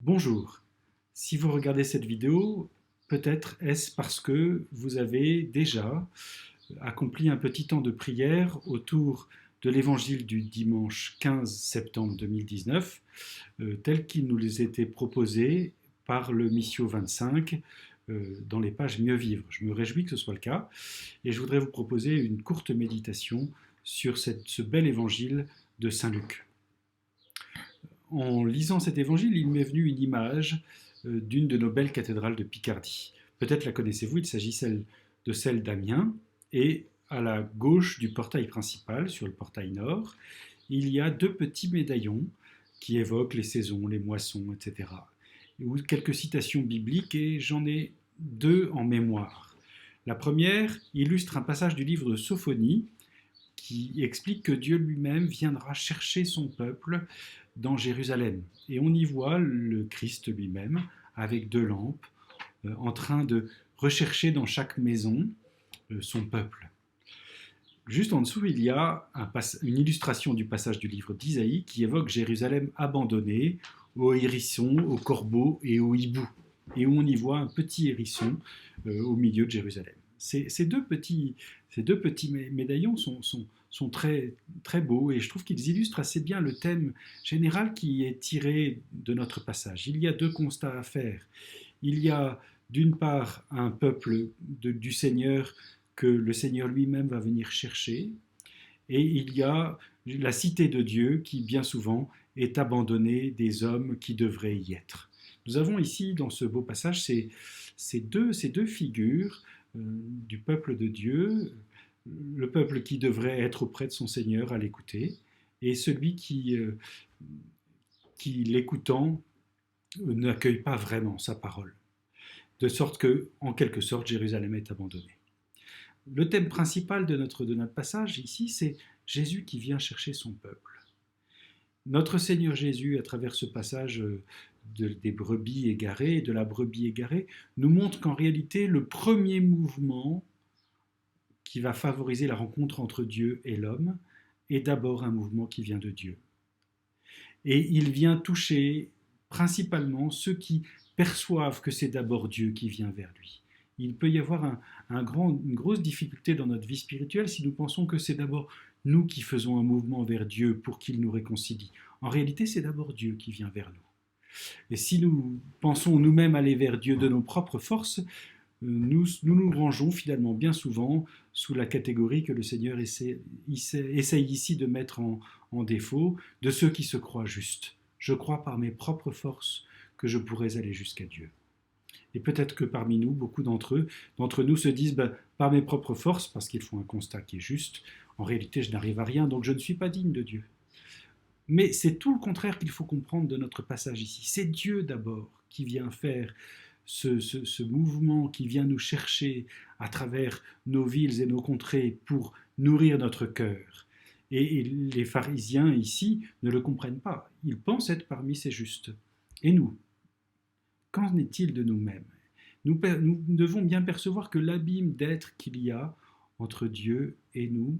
Bonjour, si vous regardez cette vidéo, peut-être est-ce parce que vous avez déjà accompli un petit temps de prière autour de l'évangile du dimanche 15 septembre 2019, tel qu'il nous était proposé par le Missio 25 dans les pages Mieux vivre. Je me réjouis que ce soit le cas et je voudrais vous proposer une courte méditation sur ce bel évangile de Saint Luc. En lisant cet évangile, il m'est venu une image d'une de nos belles cathédrales de Picardie. Peut-être la connaissez-vous, il s'agit de celle d'Amiens. Et à la gauche du portail principal, sur le portail nord, il y a deux petits médaillons qui évoquent les saisons, les moissons, etc. Ou quelques citations bibliques, et j'en ai deux en mémoire. La première illustre un passage du livre de Sophonie qui explique que Dieu lui-même viendra chercher son peuple dans Jérusalem. Et on y voit le Christ lui-même avec deux lampes en train de rechercher dans chaque maison son peuple. Juste en dessous, il y a une illustration du passage du livre d'Isaïe qui évoque Jérusalem abandonnée aux hérissons, aux corbeaux et aux hiboux. Et où on y voit un petit hérisson au milieu de Jérusalem. Ces deux petits médaillons sont très, très beaux et je trouve qu'ils illustrent assez bien le thème général qui est tiré de notre passage. Il y a deux constats à faire. Il y a d'une part un peuple du Seigneur que le Seigneur lui-même va venir chercher, et il y a la cité de Dieu qui bien souvent est abandonnée des hommes qui devraient y être. Nous avons ici dans ce beau passage ces deux figures du peuple de Dieu, le peuple qui devrait être auprès de son Seigneur à l'écouter, et celui qui l'écoutant, n'accueille pas vraiment sa parole. De sorte que, en quelque sorte, Jérusalem est abandonnée. Le thème principal de notre passage ici, c'est Jésus qui vient chercher son peuple. Notre Seigneur Jésus, à travers ce passage des brebis égarées, de la brebis égarée, nous montre qu'en réalité, le premier mouvement qui va favoriser la rencontre entre Dieu et l'homme est d'abord un mouvement qui vient de Dieu. Et il vient toucher principalement ceux qui perçoivent que c'est d'abord Dieu qui vient vers lui. Il peut y avoir une grosse difficulté dans notre vie spirituelle si nous pensons que c'est d'abord nous qui faisons un mouvement vers Dieu pour qu'il nous réconcilie. En réalité, c'est d'abord Dieu qui vient vers nous. Et si nous pensons nous-mêmes aller vers Dieu de nos propres forces, nous rangeons finalement bien souvent sous la catégorie que le Seigneur essaye ici de mettre en défaut de ceux qui se croient justes. Je crois par mes propres forces que je pourrais aller jusqu'à Dieu. Et peut-être que parmi nous, beaucoup d'entre nous se disent par mes propres forces, parce qu'ils font un constat qui est juste, en réalité je n'arrive à rien, donc je ne suis pas digne de Dieu. Mais c'est tout le contraire qu'il faut comprendre de notre passage ici. C'est Dieu d'abord qui vient faire ce mouvement, qui vient nous chercher à travers nos villes et nos contrées pour nourrir notre cœur. Et les pharisiens ici ne le comprennent pas. Ils pensent être parmi ces justes. Et nous, qu'en est-il de nous-mêmes ? Nous devons bien percevoir que l'abîme d'être qu'il y a entre Dieu et nous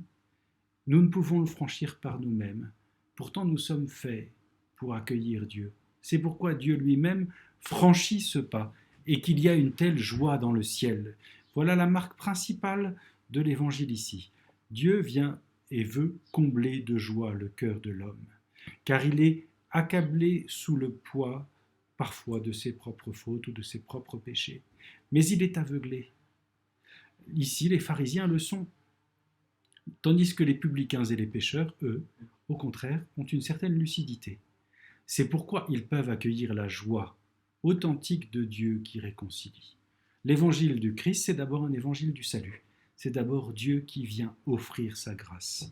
ne pouvons le franchir par nous-mêmes. Pourtant, nous sommes faits pour accueillir Dieu. C'est pourquoi Dieu lui-même franchit ce pas et qu'il y a une telle joie dans le ciel. Voilà la marque principale de l'évangile ici. Dieu vient et veut combler de joie le cœur de l'homme, car il est accablé sous le poids parfois de ses propres fautes ou de ses propres péchés. Mais il est aveuglé. Ici, les pharisiens le sont, tandis que les publicains et les pécheurs, eux, au contraire, ont une certaine lucidité. C'est pourquoi ils peuvent accueillir la joie authentique de Dieu qui réconcilie. L'évangile du Christ, c'est d'abord un évangile du salut. C'est d'abord Dieu qui vient offrir sa grâce.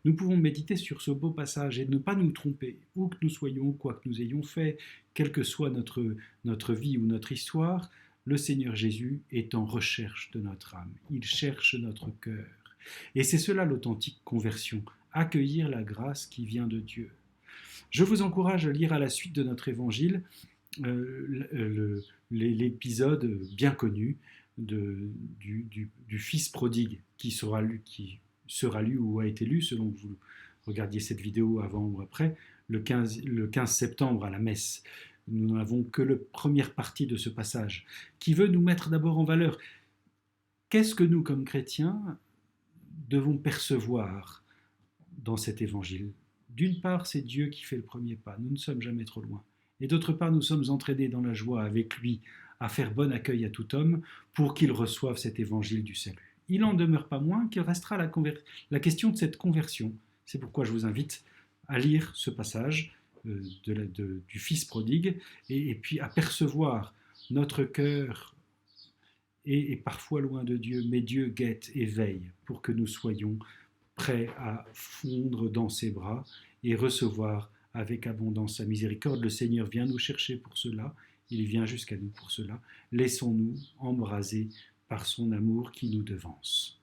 Nous pouvons méditer sur ce beau passage et ne pas nous tromper, où que nous soyons, quoi que nous ayons fait, quelle que soit notre vie ou notre histoire, le Seigneur Jésus est en recherche de notre âme. Il cherche notre cœur. Et c'est cela l'authentique conversion, accueillir la grâce qui vient de Dieu. Je vous encourage à lire à la suite de notre évangile l'épisode bien connu du fils prodigue qui sera lu ou a été lu selon que vous regardiez cette vidéo avant ou après, le 15 septembre à la messe Nous n'avons que la première partie de ce passage, qui veut nous mettre d'abord en valeur. Qu'est-ce que nous, comme chrétiens, devons percevoir dans cet évangile? D'une part, c'est Dieu qui fait le premier pas, nous ne sommes jamais trop loin. Et d'autre part, nous sommes entraînés dans la joie avec lui à faire bon accueil à tout homme pour qu'il reçoive cet évangile du salut. Il n'en demeure pas moins qu'il restera la question de cette conversion. C'est pourquoi je vous invite à lire ce passage du Fils prodigue et puis à percevoir notre cœur est parfois loin de Dieu, mais Dieu guette et veille pour que nous soyons prêts à fondre dans ses bras et recevoir avec abondance sa miséricorde. Le Seigneur vient nous chercher pour cela, il vient jusqu'à nous pour cela. Laissons-nous embraser par son amour qui nous devance.